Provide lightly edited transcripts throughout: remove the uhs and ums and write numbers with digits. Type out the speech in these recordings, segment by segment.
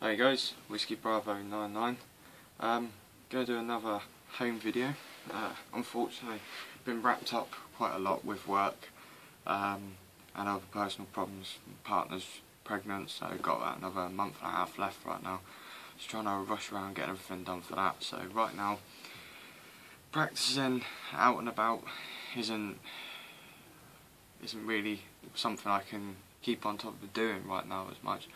Hey guys, Whiskey WB99. Gonna do another home video. Unfortunately, been wrapped up quite a lot with work and other personal problems. Partner's pregnant, so got about another month and a half left right now. Just trying to rush around getting everything done for that. So right now, practicing out and about isn't really something I can keep on top of doing right now as much.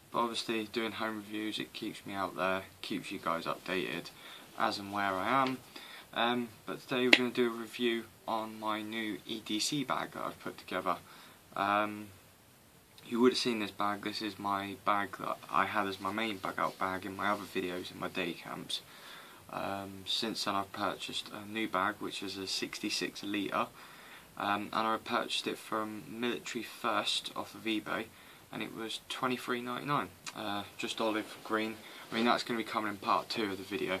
But obviously doing home reviews, it keeps me out there, keeps you guys updated as and where I am. But today we're going to do a review on my new EDC bag that I've put together. You would have seen this bag. This is my bag that I had as my main bug out bag in my other videos in my day camps. Since then I've purchased a new bag which is a 66 litre, and I purchased it from Military First off of eBay, and it was $23.99, just olive green. I mean, that's going to be coming in part 2 of the video,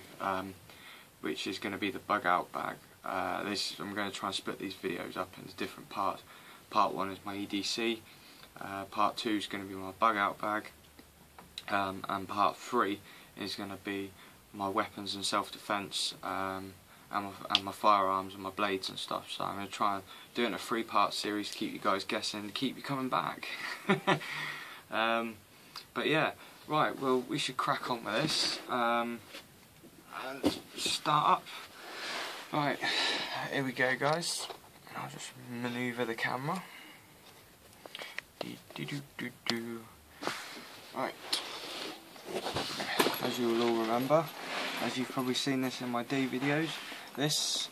which is going to be the bug out bag. I'm going to try and split these videos up into different parts. Part 1 is my EDC, part 2 is going to be my bug out bag, and part 3 is going to be my weapons and self-defense, and my firearms and my blades and stuff. So I'm going to try and do it in a 3-part series to keep you guys guessing, keep you coming back. But yeah, right, well, we should crack on with this and start up. Right, here we go guys. I'll just manoeuvre the camera. Right, as you'll all remember, as you've probably seen this in my day videos, this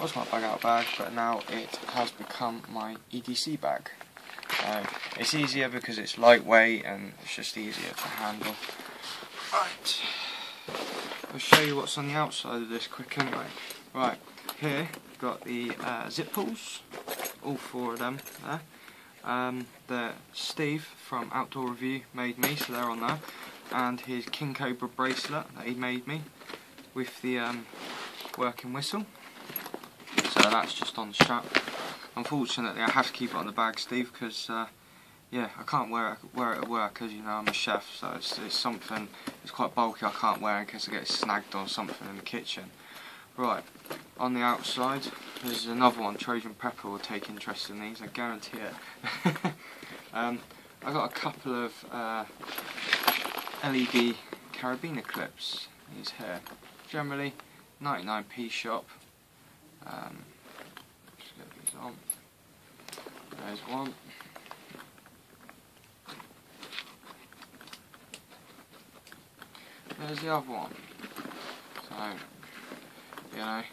was my bug out bag, but now it has become my EDC bag. It's easier because it's lightweight and it's just easier to handle. Right, I'll show you what's on the outside of this quick anyway. Right, here we've got the zip pulls, all 4 of them there. The Steve from Outdoor Review made me, so they're on there, and his King Cobra bracelet that he made me with the working whistle. So that's just on the strap. Unfortunately, I have to keep it on the bag, Steve, because yeah, I can't wear it at work, as you know I'm a chef, so it's something, it's quite bulky. I can't wear it in case I get snagged on something in the kitchen. Right, on the outside, there's another one. Trojan Pepper will take interest in these, I guarantee it. I got a couple of LED carabiner clips. These here, generally 99p shop. Just get these on. There's one. There's the other one. So, you know,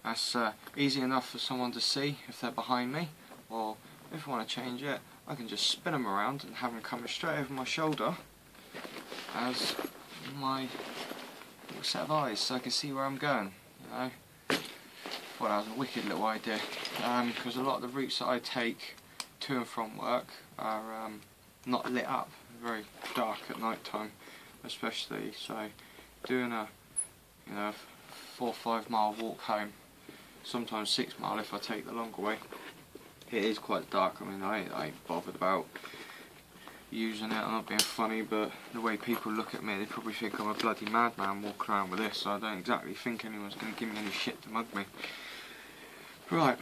that's easy enough for someone to see if they're behind me, or if I want to change it, I can just spin them around and have them coming straight over my shoulder as my little set of eyes, so I can see where I'm going. You know, well, that was a wicked little idea, because a lot of the routes that I take to and from work are not lit up, very dark at night time especially, so doing a 4 or 5 mile walk home, sometimes 6 mile if I take the longer way, it is quite dark. I mean, I ain't bothered about using it, I'm not being funny, but the way people look at me, they probably think I'm a bloody madman walking around with this, so I don't exactly think anyone's going to give me any shit to mug me. Right,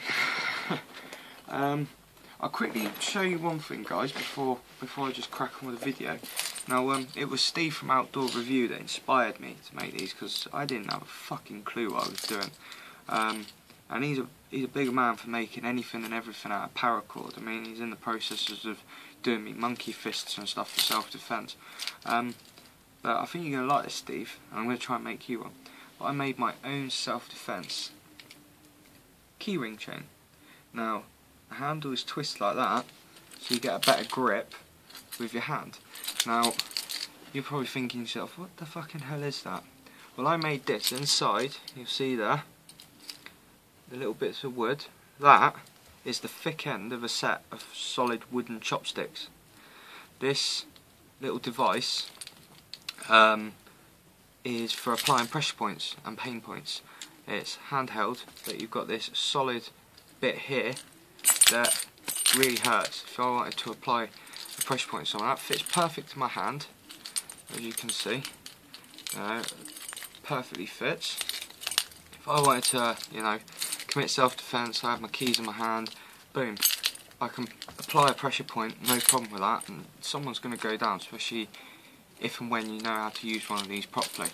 I'll quickly show you one thing guys before I just crack on with the video. Now, it was Steve from Outdoor Review that inspired me to make these, because I didn't have a fucking clue what I was doing. And he's a big man for making anything and everything out of paracord. I mean, he's in the processes of doing me monkey fists and stuff for self-defense. But I think you're going to like this, Steve, and I'm going to try and make you one. But I made my own self-defense keyring chain. Now, the handle is twisted like that, so you get a better grip with your hand. Now, you're probably thinking to yourself, what the fucking hell is that? Well, I made this. Inside, you'll see there, the little bits of wood. That is the thick end of a set of solid wooden chopsticks. This little device is for applying pressure points and pain points. It's handheld, but you've got this solid bit here that really hurts. If I wanted to apply the pressure point is on. That fits perfect to my hand, as you can see. Perfectly fits. If I wanted to, you know, commit self-defense, I have my keys in my hand, boom, I can apply a pressure point, no problem with that, and someone's going to go down, especially if and when you know how to use one of these properly.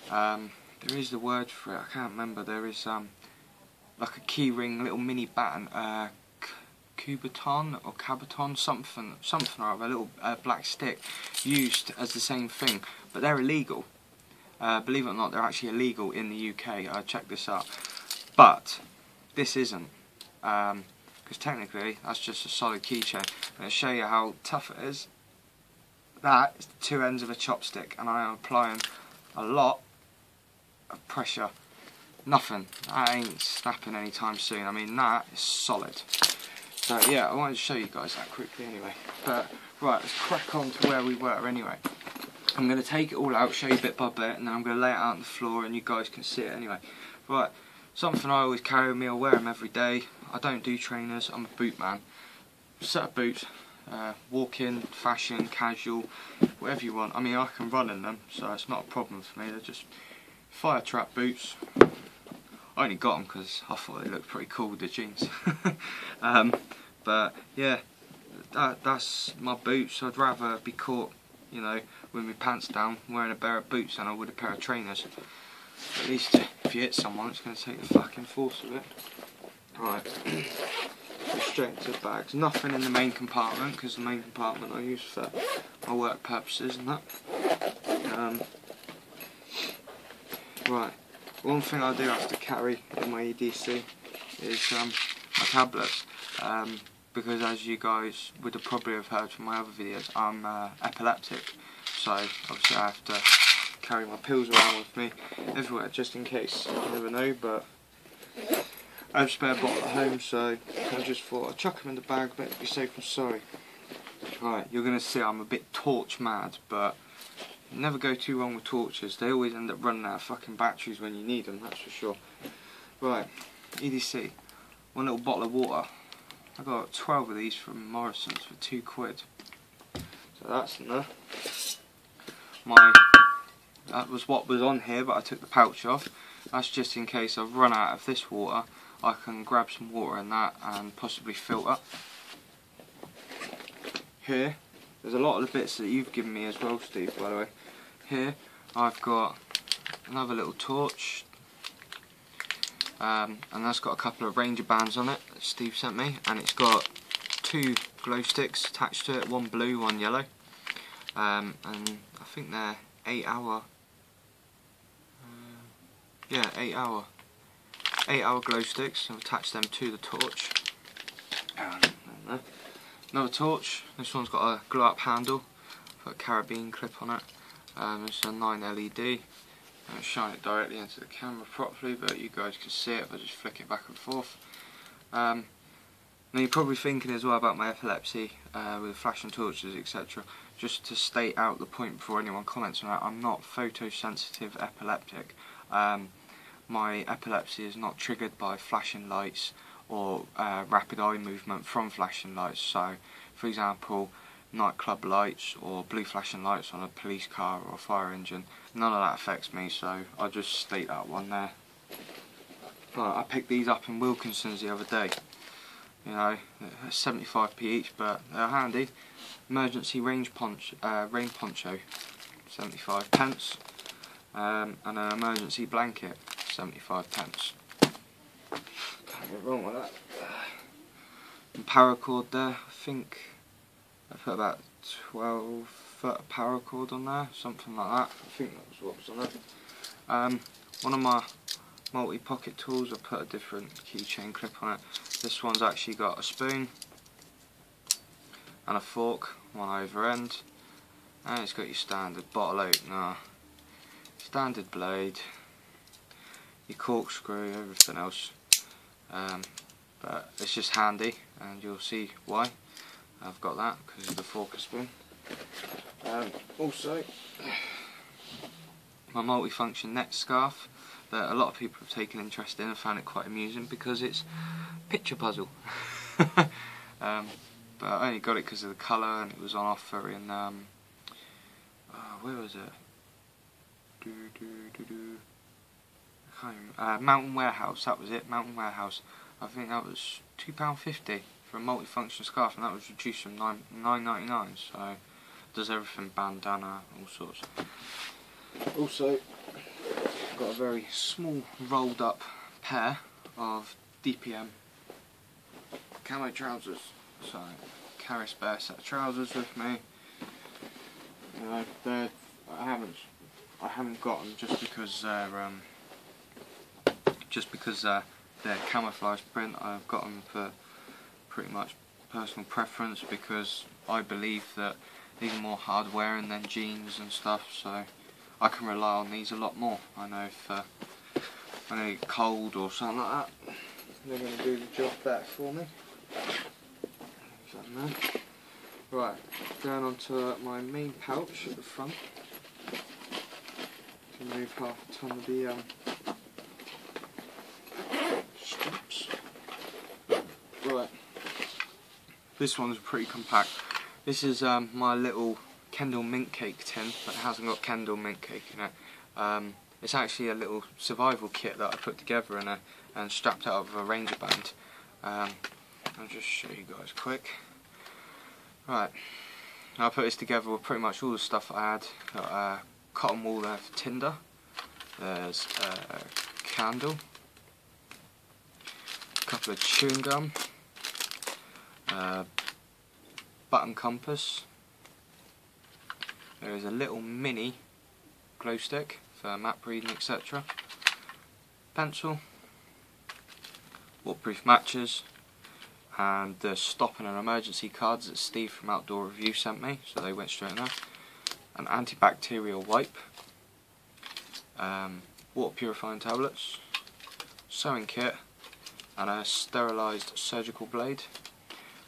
There is the word for it, I can't remember. There is like a key ring, little mini baton, cubaton or cabaton, something or other, a little black stick used as the same thing, but they're illegal. Believe it or not, they're actually illegal in the UK. I checked this up, but this isn't, because technically that's just a solid keychain. I'm going to show you how tough it is. That is the two ends of a chopstick, and I am applying a lot of pressure. Nothing. That ain't snapping anytime soon. I mean, that is solid. So yeah, I wanted to show you guys that quickly anyway. But right, let's crack on to where we were anyway. I'm going to take it all out, show you bit by bit, and then I'm going to lay it out on the floor and you guys can see it anyway. Right, something I always carry with me, I wear them every day. I don't do trainers, I'm a boot man. Set of boots, walk-in, fashion, casual, whatever you want. I mean, I can run in them, so it's not a problem for me. They're just fire trap boots. I only got them because I thought they looked pretty cool with the jeans. But yeah, that's my boots. I'd rather be caught, you know, with my pants down wearing a pair of boots than I would a pair of trainers. At least if you hit someone, it's going to take the fucking force of it. Right, go straight into the bags. Nothing in the main compartment, because the main compartment I use for my work purposes and that. Right, one thing I do have to carry in my EDC is my tablets, because as you guys would have probably have heard from my other videos, I'm epileptic, so obviously I have to carry my pills around with me everywhere just in case. You never know, but I have a spare bottle at home, so I just thought I'd chuck them in the bag, better be safe than sorry. Right, you're going to see I'm a bit torch mad, but you never go too wrong with torches. They always end up running out of fucking batteries when you need them, that's for sure. Right, EDC, one little bottle of water. I got 12 of these from Morrison's for £2. So that's enough. That was what was on here, but I took the pouch off. That's just in case I've run out of this water. I can grab some water in that and possibly filter. Here, there's a lot of the bits that you've given me as well, Steve, by the way. Here, I've got another little torch. And that's got a couple of Ranger bands on it that Steve sent me, and it's got 2 glow sticks attached to it, one blue, one yellow, and I think they're 8 hour glow sticks. I've attached them to the torch. Another torch. This one's got a glow up handle, got a carabiner clip on it. It's a 9 LED. I don't shine it directly into the camera properly, but you guys can see it if I just flick it back and forth. Now you're probably thinking as well about my epilepsy with flashing torches, etc. Just to state out the point before anyone comments on that, I'm not photosensitive epileptic. My epilepsy is not triggered by flashing lights or rapid eye movement from flashing lights. So, for example, nightclub lights or blue flashing lights on a police car or a fire engine, none of that affects me, so I'll just state that one there. Right, I picked these up in Wilkinson's the other day. You know, 75p each, but they're handy. Emergency rain poncho, 75 pence, and an emergency blanket, 75 pence. Can't get wrong with that. And paracord there, I think I put about 12 foot of paracord on there, something like that. I think that was what was on it. One of my multi-pocket tools, I put a different keychain clip on it. This one's actually got a spoon and a fork, one over end, and it's got your standard bottle opener, standard blade, your corkscrew, everything else. But it's just handy, and you'll see why I've got that, because of the fork and spoon. Also, my multifunction neck scarf that a lot of people have taken interest in and found it quite amusing because it's a picture puzzle. but I only got it because of the colour, and it was on offer in where was it? I can't remember. Mountain Warehouse. That was it. Mountain Warehouse. I think that was £2.50 for a multifunction scarf, and that was reduced from £9.99. So it does everything, bandana, all sorts. Also, got a very small rolled up pair of DPM camo trousers. So carry a spare set of trousers with me. I haven't got them just because they're camouflage print. I've got them for pretty much personal preference, because I believe that these are more hard wearing than jeans and stuff, so I can rely on these a lot more. I know if I get cold or something like that, they're going to do the job better for me. Right, down onto my main pouch at the front. Remove half a ton of the straps. Right, this one's pretty compact. This is my little Kendall mint cake tin, but it hasn't got Kendall mint cake in it. It's actually a little survival kit that I put together and strapped out of a Ranger band. I'll just show you guys quick. Right, I put this together with pretty much all the stuff I had. Got cotton wool there for tinder. There's a candle, a couple of chewing gum, button compass. There is a little mini glow stick for map reading, etc. Pencil, waterproof matches, and the stop and an emergency cards that Steve from Outdoor Review sent me, so they went straight in there. An antibacterial wipe, water purifying tablets, sewing kit, and a sterilised surgical blade,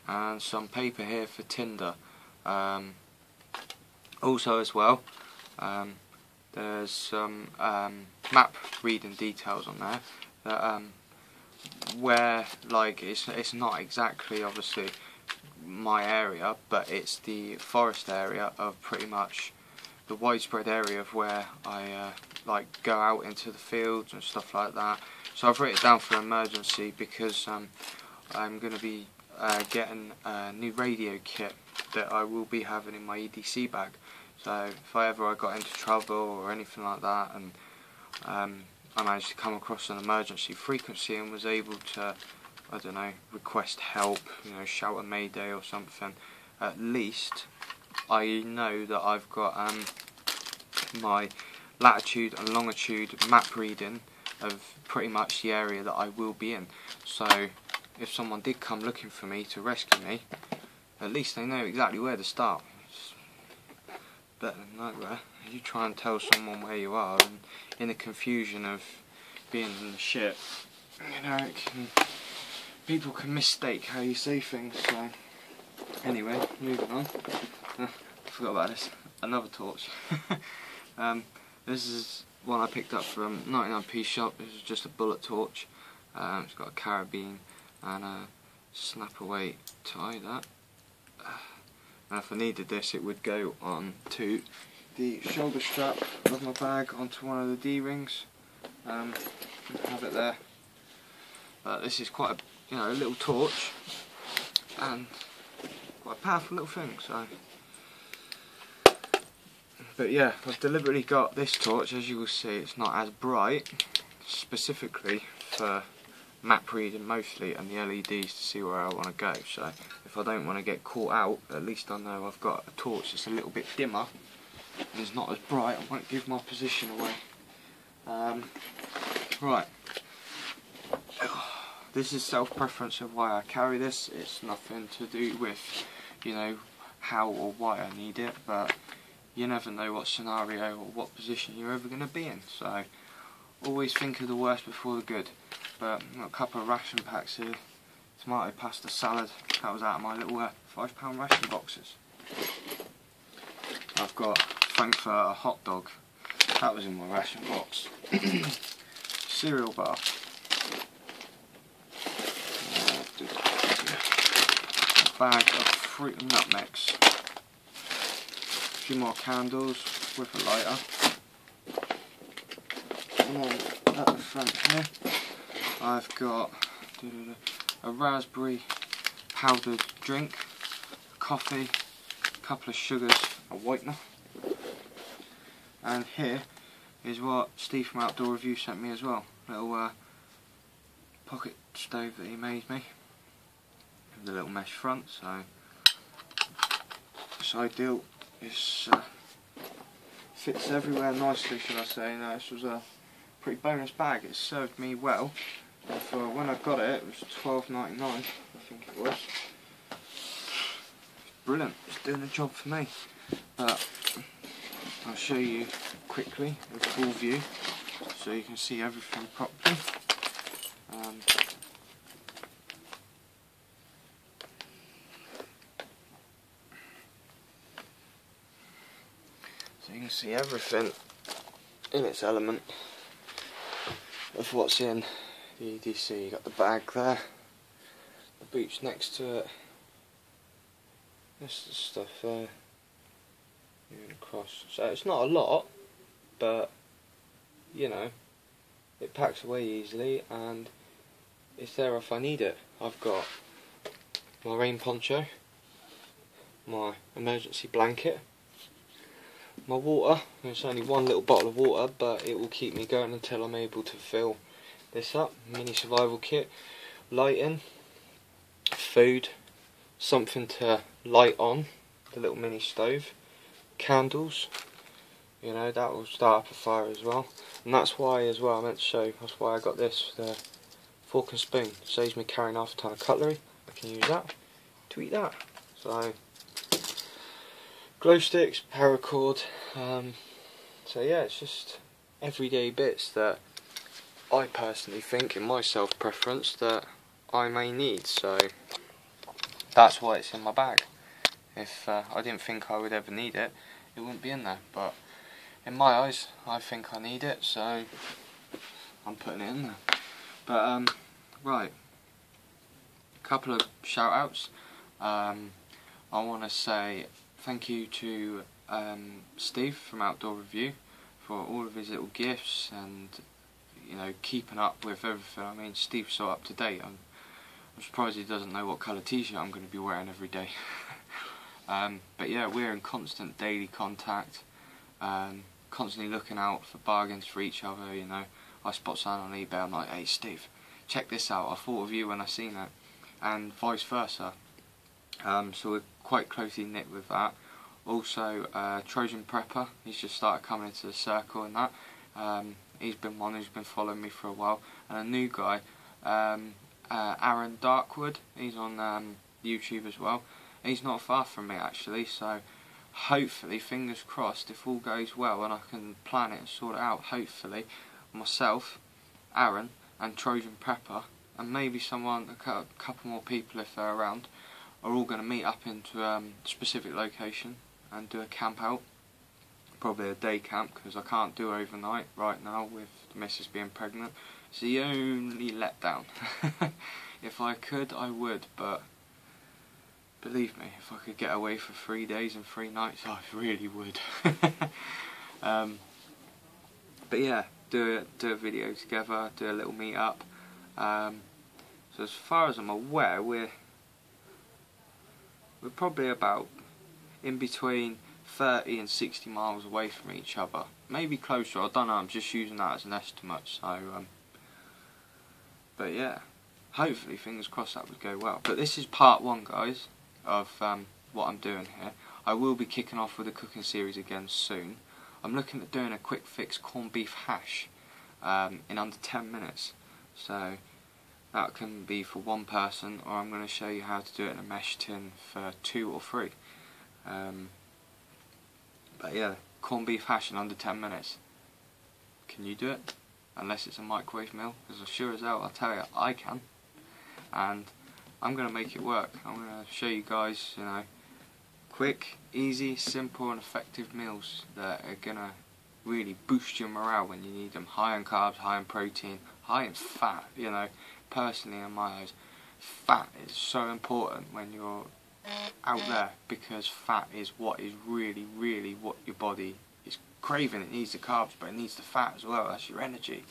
and some paper here for tinder. Also as well, there's some map reading details on there that where, like, it's not exactly obviously my area, but it's the forest area of pretty much the widespread area of where I like go out into the fields and stuff like that. So I've written it down for emergency, because I'm going to be getting a new radio kit that I will be having in my EDC bag. So if I got into trouble or anything like that, and I managed to come across an emergency frequency and was able to, I don't know, request help, you know, shout a mayday or something, at least I know that I've got my latitude and longitude map reading of pretty much the area that I will be in. So if someone did come looking for me to rescue me, at least they know exactly where to start. It's better than nowhere. You try and tell someone where you are, and in the confusion of being in the shit, you know, people can mistake how you say things. So anyway, moving on. I forgot about this. Another torch. This is one I picked up from 99p shop. This is just a bullet torch. It's got a carabine and a snap away tie. That. Now if I needed this, it would go on to the shoulder strap of my bag, onto one of the D-rings. Have it there. But this is quite a little torch, and quite a powerful little thing. So, but yeah, I've deliberately got this torch. As you will see, it's not as bright, specifically for map reading mostly, and the LEDs to see where I want to go. So if I don't want to get caught out, at least I know I've got a torch that's a little bit dimmer and it's not as bright. I won't give my position away. Right, this is self-preference of why I carry this. It's nothing to do with, you know, how or why I need it, but you never know what scenario or what position you're ever going to be in, so always think of the worst before the good. But I've got a couple of ration packs here, tomato pasta salad, that was out of my little £5 ration boxes. I've got Frankfurter hot dog, that was in my ration box. Cereal bar. bag of fruit and nutmegs. A few more candles with a lighter. And then at the front here, I've got a raspberry powdered drink, coffee, a couple of sugars, a whitener. And here is what Steve from Outdoor Review sent me as well. Little pocket stove that he made me. With a little mesh front, so it's ideal. It's fits everywhere nicely, should I say. No, this was a pretty bonus bag. It served me well. And for when I got it, it was $12.99, I think it was. Brilliant. It's doing the job for me. But I'll show you quickly with full view, so you can see everything properly. So you can see everything in its element of what's in the EDC. You got the bag there, the boots next to it, this is the stuff there, and across. So it's not a lot, but you know, it packs away easily and it's there if I need it. I've got my rain poncho, my emergency blanket, my water. It's only one little bottle of water, but it will keep me going until I'm able to fill this up. Mini survival kit, lighting, food, something to light on, the little mini stove, candles, you know, that will start up a fire as well. And that's why as well, I meant to show, that's why I got this, the fork and spoon. It saves me carrying half a ton of cutlery. I can use that to eat that. So glow sticks, paracord, so yeah, it's just everyday bits that I personally think, in my self-preference, that I may need, so that's why it's in my bag. If I didn't think I would ever need it, it wouldn't be in there, but in my eyes, I think I need it, so I'm putting it in there. But, right, a couple of shout outs. I want to say thank you to Steve from Outdoor Review for all of his little gifts and, you know, keeping up with everything. I mean, Steve's so up to date. I'm surprised he doesn't know what colour t-shirt I'm going to be wearing every day. But yeah, we're in constant daily contact, constantly looking out for bargains for each other. You know, I spot something on eBay, I'm like, hey Steve, check this out, I thought of you when I seen that, and vice versa. So we're quite closely knit with that. Also, Trojan Prepper, he's just started coming into the circle and that. He's been one who's been following me for a while. And a new guy, Aaron Darkwood, he's on YouTube as well. He's not far from me actually, so hopefully, fingers crossed, if all goes well and I can plan it and sort it out, hopefully myself, Aaron and Trojan Prepper, and maybe someone, a couple more people if they're around, are all going to meet up into a specific location and do a camp out. Probably a day camp, because I can't do overnight right now with the missus being pregnant. It's the only letdown. If I could, I would, but believe me, if I could get away for 3 days and 3 nights, I really would. But yeah, do a video together, do a little meet up. So as far as I'm aware, we're probably about in between 30 and 60 miles away from each other. Maybe closer, I don't know, I'm just using that as an estimate. So, but yeah, hopefully, fingers crossed, that would go well. But this is part 1, guys, of what I'm doing here. I will be kicking off with a cooking series again soon. I'm looking at doing a quick fix corned beef hash in under 10 minutes. So that can be for 1 person, or I'm going to show you how to do it in a mesh tin for 2 or 3. But yeah, corned beef hash in under 10 minutes. Can you do it? Unless it's a microwave meal, because sure as hell, I'll tell you, I can. And I'm going to make it work. I'm going to show you guys, you know, quick, easy, simple and effective meals that are going to really boost your morale when you need them. High in carbs, high in protein, high in fat. You know, personally in my eyes, fat is so important when you're out there, because fat is what is really what your body is craving. It needs the carbs, but it needs the fat as well. That's your energy.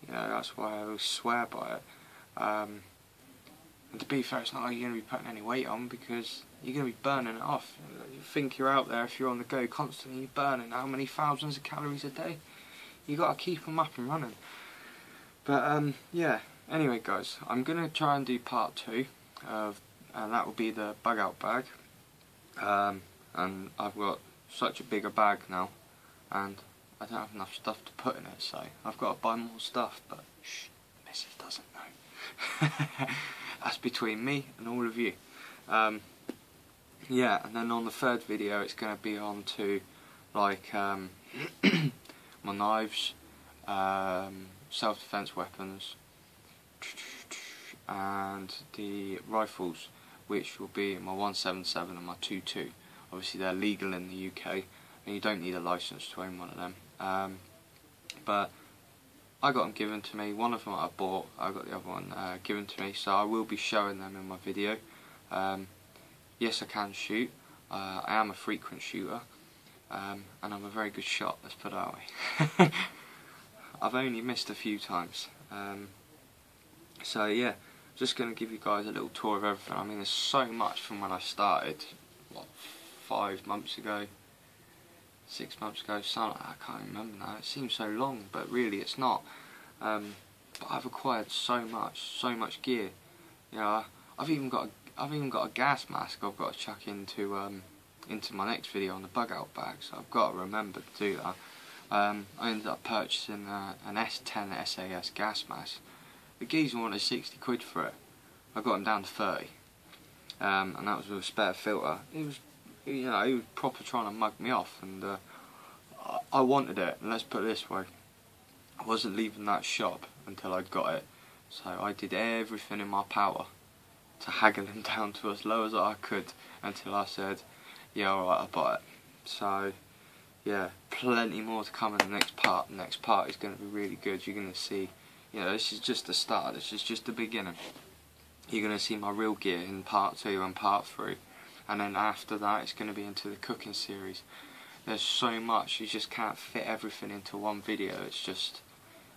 You know, that's why I always swear by it. And to be fair, it's not like you're going to be putting any weight on, because you're going to be burning it off. You think you're out there, if you're on the go constantly, you're burning how many thousands of calories a day? You got to keep them up and running. But yeah, anyway guys, I'm going to try and do part 2 of, and that will be the bug out bag. And I've got such a bigger bag now, and I don't have enough stuff to put in it, so I've got to buy more stuff, but shh, Mrs. doesn't know. That's between me and all of you. Yeah, and then on the third video it's going to be on to like my knives, self-defense weapons, and the rifles, which will be my 177 and my 22. Obviously they're legal in the UK and you don't need a license to own one of them. But I got them given to me. One of them I bought, I got the other one given to me, so I will be showing them in my video. Yes, I can shoot. I am a frequent shooter, and I'm a very good shot, let's put it that way. I've only missed a few times. So yeah, just going to give you guys a little tour of everything. I mean, there's so much from when I started, what, 5 months ago, 6 months ago, something like that. I can't remember now. It seems so long, but really it's not. But I've acquired so much gear. You know, I've even got a gas mask I've got to chuck into my next video on the bug out bag. So I've got to remember to do that. I ended up purchasing an S10 SAS gas mask. The geezer wanted 60 quid for it. I got him down to 30, and that was with a spare filter. He was proper trying to mug me off, and I wanted it. And let's put it this way, I wasn't leaving that shop until I'd got it. So I did everything in my power to haggle him down to as low as I could, until I said, yeah, alright, I bought it. So yeah, plenty more to come in the next part. The next part is going to be really good. You're going to see, you know, this is just the start, this is just the beginning. You're going to see my real gear in part 2 and part 3. And then after that it's going to be into the cooking series. There's so much, you just can't fit everything into one video. It's just,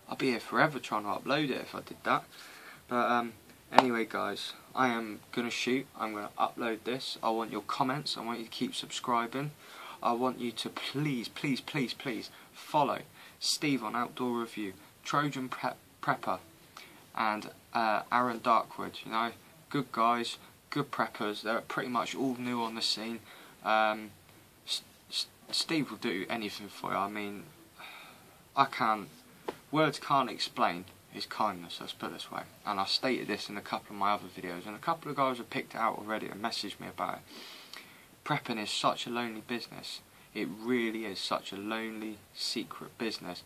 I'll be here forever trying to upload it if I did that. But anyway guys, I am going to shoot, I'm going to upload this. I want your comments, I want you to keep subscribing. I want you to please follow Steve on Outdoor Review, Trojan Prepper, and Aaron Darkwood. You know, good guys, good preppers. They're pretty much all new on the scene. Steve will do anything for you. I mean, words can't explain his kindness, let's put it this way. And I stated this in a couple of my other videos, and a couple of guys have picked it out already and messaged me about it. Prepping is such a lonely business. It really is such a lonely, secret business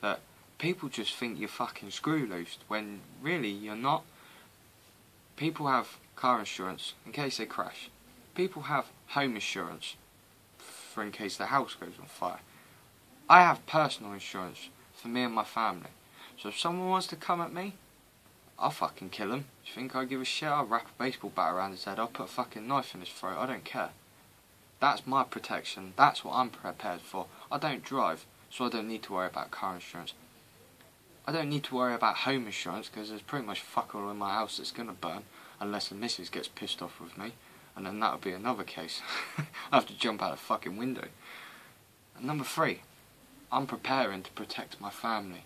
that people just think you're fucking screw loose, when really you're not. People have car insurance in case they crash. People have home insurance for in case their house goes on fire. I have personal insurance for me and my family. So if someone wants to come at me, I'll fucking kill him. Do you think I give a shit? I'll wrap a baseball bat around his head. I'll put a fucking knife in his throat. I don't care. That's my protection. That's what I'm prepared for. I don't drive, so I don't need to worry about car insurance. I don't need to worry about home insurance, because there's pretty much fuck all in my house that's going to burn, unless the missus gets pissed off with me, and then that'll be another case. I have to jump out a fucking window. And number 3, I'm preparing to protect my family.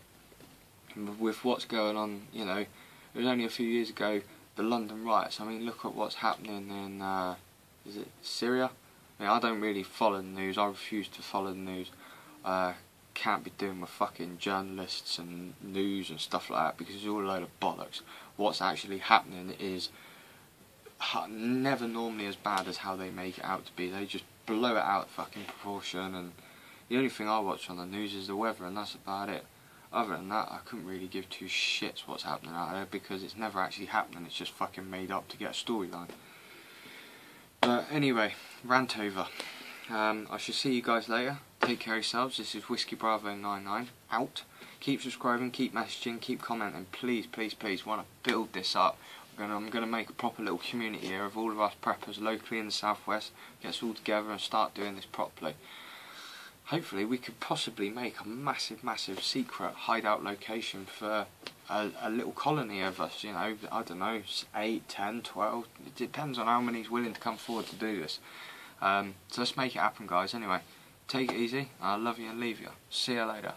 And with what's going on, you know, it was only a few years ago, the London riots. I mean, look at what's happening in, is it Syria? I mean, I don't really follow the news. I refuse to follow the news. Can't be doing with fucking journalists and news and stuff like that, because it's all a load of bollocks. What's actually happening is never normally as bad as how they make it out to be. They just blow it out of fucking proportion, and the only thing I watch on the news is the weather, and that's about it. Other than that, I couldn't really give two shits what's happening out there, because it's never actually happening. It's just fucking made up to get a storyline. But anyway, rant over. I shall see you guys later. Take care of yourselves. This is WB99 out. Keep subscribing, keep messaging, keep commenting. Please, want to build this up. I'm gonna make a proper little community here of all of us preppers locally in the southwest. Get us all together and start doing this properly. Hopefully we could possibly make a massive secret hideout location for a little colony of us, you know, I don't know, 8, 10, 12, it depends on how many is willing to come forward to do this. So let's make it happen, guys. Anyway, take it easy, I love you and leave you. See you later.